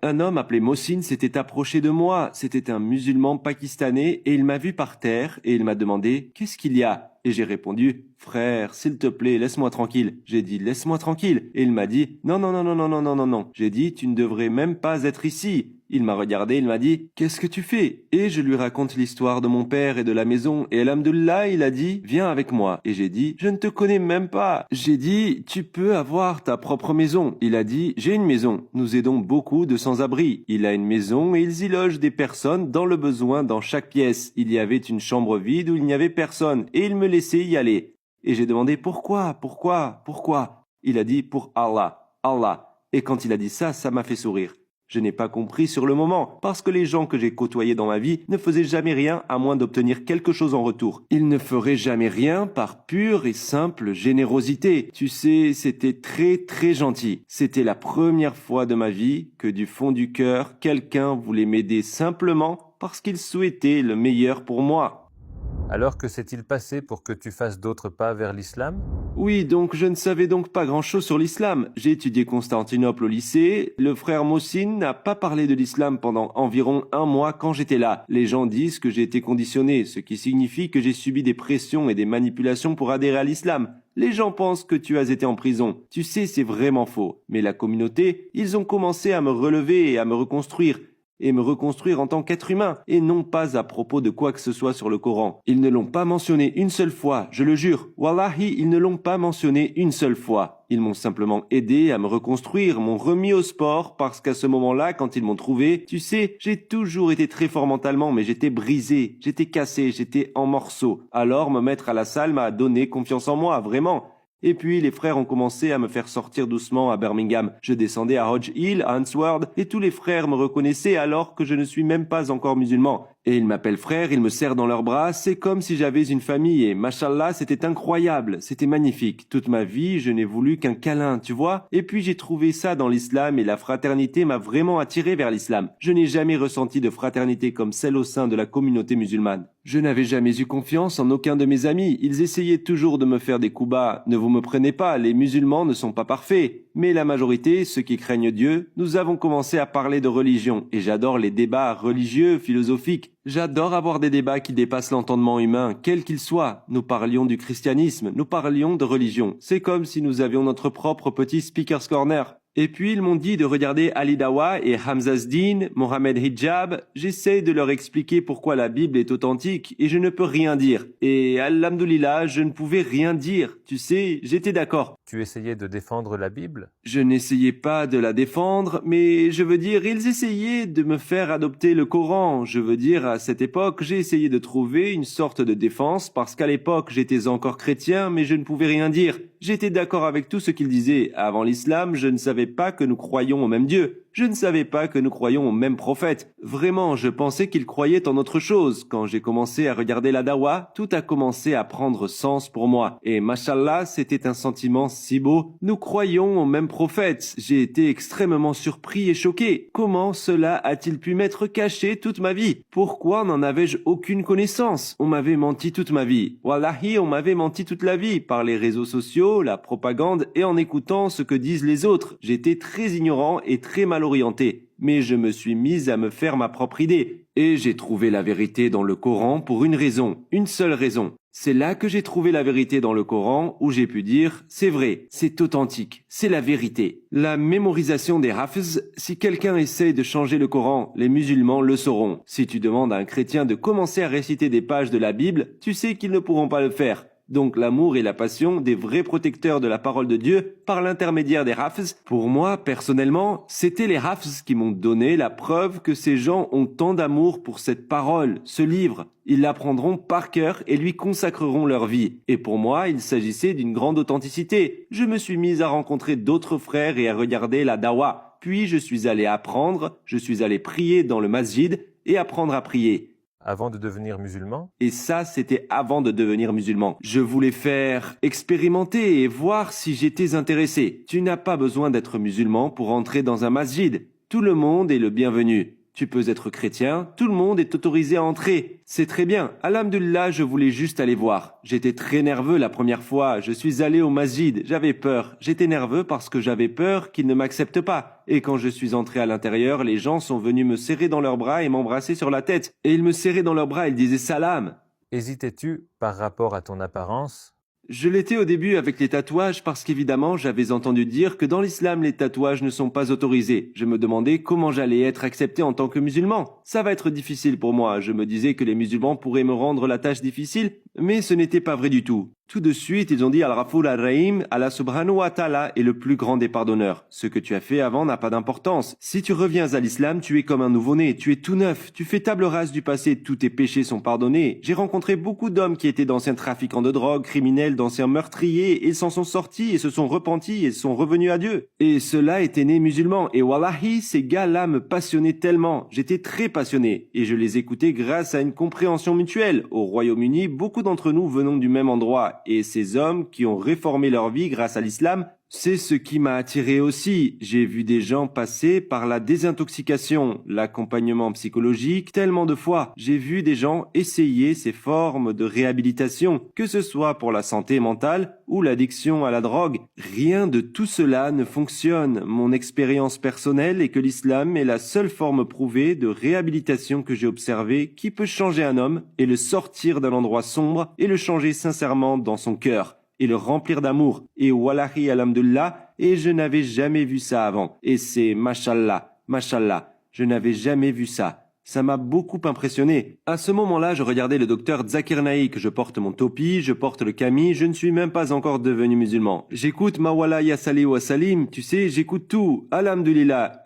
Un homme appelé Mohsin s'était approché de moi. C'était un musulman pakistanais et il m'a vu par terre et il m'a demandé « Qu'est-ce qu'il y a ?» Et j'ai répondu « Frère, s'il te plaît, laisse-moi tranquille. » J'ai dit « Laisse-moi tranquille. » Et il m'a dit « Non, non, non, non, non, non, non, non, non. » J'ai dit « Tu ne devrais même pas être ici. » Il m'a regardé, il m'a dit « Qu'est-ce que tu fais ?» Et je lui raconte l'histoire de mon père et de la maison. Et alhamdoulilah, il a dit « Viens avec moi. » Et j'ai dit « Je ne te connais même pas. » J'ai dit « Tu peux avoir ta propre maison. » Il a dit « J'ai une maison. Nous aidons beaucoup de sans-abri. » Il a une maison et ils y logent des personnes dans le besoin dans chaque pièce. Il y avait une chambre vide où il n'y avait personne et il me laissait y aller. Et j'ai demandé pourquoi, pourquoi, pourquoi. Il a dit pour Allah, Allah. Et quand il a dit ça, ça m'a fait sourire. Je n'ai pas compris sur le moment, parce que les gens que j'ai côtoyés dans ma vie ne faisaient jamais rien à moins d'obtenir quelque chose en retour. Ils ne feraient jamais rien par pure et simple générosité. Tu sais, c'était très très gentil. C'était la première fois de ma vie que du fond du cœur, quelqu'un voulait m'aider simplement parce qu'il souhaitait le meilleur pour moi. Alors que s'est-il passé pour que tu fasses d'autres pas vers l'islam ? Oui, donc je ne savais donc pas grand-chose sur l'islam. J'ai étudié Constantinople au lycée. Le frère Mohsin n'a pas parlé de l'islam pendant environ 1 mois quand j'étais là. Les gens disent que j'ai été conditionné, ce qui signifie que j'ai subi des pressions et des manipulations pour adhérer à l'islam. Les gens pensent que tu as été en prison. Tu sais, c'est vraiment faux. Mais la communauté, ils ont commencé à me relever et à me reconstruire. Et me reconstruire en tant qu'être humain, et non pas à propos de quoi que ce soit sur le Coran. Ils ne l'ont pas mentionné une seule fois, je le jure. Wallahi, ils ne l'ont pas mentionné une seule fois. Ils m'ont simplement aidé à me reconstruire, m'ont remis au sport, parce qu'à ce moment-là, quand ils m'ont trouvé, tu sais, j'ai toujours été très fort mentalement, mais j'étais brisé, j'étais cassé, j'étais en morceaux. Alors me mettre à la salle m'a donné confiance en moi, vraiment. Et puis les frères ont commencé à me faire sortir doucement à Birmingham. Je descendais à Hodge Hill, à Handsworth, et tous les frères me reconnaissaient alors que je ne suis même pas encore musulman. Et ils m'appellent frère, ils me serrent dans leurs bras, c'est comme si j'avais une famille et mashallah, c'était incroyable, c'était magnifique. Toute ma vie, je n'ai voulu qu'un câlin, tu vois. Et puis j'ai trouvé ça dans l'islam et la fraternité m'a vraiment attiré vers l'islam. Je n'ai jamais ressenti de fraternité comme celle au sein de la communauté musulmane. Je n'avais jamais eu confiance en aucun de mes amis. Ils essayaient toujours de me faire des coups bas. Ne vous me prenez pas, les musulmans ne sont pas parfaits. Mais la majorité, ceux qui craignent Dieu, nous avons commencé à parler de religion. Et j'adore les débats religieux, philosophiques. J'adore avoir des débats qui dépassent l'entendement humain, quel qu'il soit. Nous parlions du christianisme, nous parlions de religion. C'est comme si nous avions notre propre petit speaker's corner. Et puis ils m'ont dit de regarder Ali Dawa et Hamza Zdin, Mohamed Hijab. J'essaie de leur expliquer pourquoi la Bible est authentique et je ne peux rien dire. Et alhamdoulilah, je ne pouvais rien dire. Tu sais, j'étais d'accord. Tu essayais de défendre la Bible ? Je n'essayais pas de la défendre, mais je veux dire, ils essayaient de me faire adopter le Coran. Je veux dire, à cette époque, j'ai essayé de trouver une sorte de défense parce qu'à l'époque, j'étais encore chrétien, mais je ne pouvais rien dire. J'étais d'accord avec tout ce qu'ils disaient. Avant l'islam, je ne savais pas que nous croyions au même Dieu. Je ne savais pas que nous croyions au même prophète. Vraiment, je pensais qu'ils croyaient en autre chose. Quand j'ai commencé à regarder la dawa, tout a commencé à prendre sens pour moi. Et mashallah, c'était un sentiment si beau. Nous croyons au même prophète. J'ai été extrêmement surpris et choqué. Comment cela a-t-il pu m'être caché toute ma vie? Pourquoi n'en avais-je aucune connaissance? On m'avait menti toute ma vie. Wallahi, on m'avait menti toute la vie par les réseaux sociaux, la propagande et en écoutant ce que disent les autres. J'étais très ignorant et très mal orienté. Mais je me suis mis à me faire ma propre idée. Et j'ai trouvé la vérité dans le Coran pour une raison, une seule raison. C'est là que j'ai trouvé la vérité dans le Coran où j'ai pu dire « c'est vrai, c'est authentique, c'est la vérité ». La mémorisation des hafs, si quelqu'un essaie de changer le Coran, les musulmans le sauront. Si tu demandes à un chrétien de commencer à réciter des pages de la Bible, tu sais qu'ils ne pourront pas le faire. Donc l'amour et la passion des vrais protecteurs de la parole de Dieu par l'intermédiaire des hafs. Pour moi, personnellement, c'était les hafs qui m'ont donné la preuve que ces gens ont tant d'amour pour cette parole, ce livre. Ils l'apprendront par cœur et lui consacreront leur vie. Et pour moi, il s'agissait d'une grande authenticité. Je me suis mis à rencontrer d'autres frères et à regarder la dawa. Puis je suis allé apprendre, je suis allé prier dans le masjid et apprendre à prier. Avant de devenir musulman ? Et ça, c'était avant de devenir musulman. Je voulais faire expérimenter et voir si j'étais intéressé. Tu n'as pas besoin d'être musulman pour entrer dans un masjid. Tout le monde est le bienvenu. Tu peux être chrétien, tout le monde est autorisé à entrer. C'est très bien. Alhamdulillah, je voulais juste aller voir. J'étais très nerveux la première fois. Je suis allé au masjid. J'avais peur. J'étais nerveux parce que j'avais peur qu'ils ne m'acceptent pas. Et quand je suis entré à l'intérieur, les gens sont venus me serrer dans leurs bras et m'embrasser sur la tête. Et ils me serraient dans leurs bras, ils disaient salam. Hésitais-tu par rapport à ton apparence? Je l'étais au début avec les tatouages parce qu'évidemment j'avais entendu dire que dans l'islam les tatouages ne sont pas autorisés. Je me demandais comment j'allais être accepté en tant que musulman. Ça va être difficile pour moi. Je me disais que les musulmans pourraient me rendre la tâche difficile, mais ce n'était pas vrai du tout. Tout de suite, ils ont dit Al-Rafoul Al-Rahim, Allah subhanahu wa ta'ala est le plus grand des pardonneurs. Ce que tu as fait avant n'a pas d'importance. Si tu reviens à l'islam, tu es comme un nouveau-né, tu es tout neuf, tu fais table rase du passé, tous tes péchés sont pardonnés. J'ai rencontré beaucoup d'hommes qui étaient d'anciens trafiquants de drogue, criminels, d'anciens meurtriers, et ils s'en sont sortis et se sont repentis et sont revenus à Dieu. Et ceux-là étaient nés musulmans. Et wallahi, ces gars-là me passionnaient tellement. J'étais très passionné. Et je les écoutais grâce à une compréhension mutuelle. Au Royaume-Uni, beaucoup d'entre nous venons du même endroit. Et ces hommes qui ont réformé leur vie grâce à l'islam, c'est ce qui m'a attiré aussi. J'ai vu des gens passer par la désintoxication, l'accompagnement psychologique tellement de fois. J'ai vu des gens essayer ces formes de réhabilitation, que ce soit pour la santé mentale ou l'addiction à la drogue. Rien de tout cela ne fonctionne. Mon expérience personnelle est que l'islam est la seule forme prouvée de réhabilitation que j'ai observée qui peut changer un homme et le sortir d'un endroit sombre et le changer sincèrement dans son cœur et le remplir d'amour. Et wallahi alhamdulillah, et je n'avais jamais vu ça avant. Et c'est mashallah, je n'avais jamais vu ça. Ça m'a beaucoup impressionné. À ce moment-là, je regardais le docteur Zakir Naik. Je porte mon topi, je porte le kami, je ne suis même pas encore devenu musulman. J'écoute Mawala ya Sali wa Salim, tu sais, j'écoute tout. Alhamdulillah.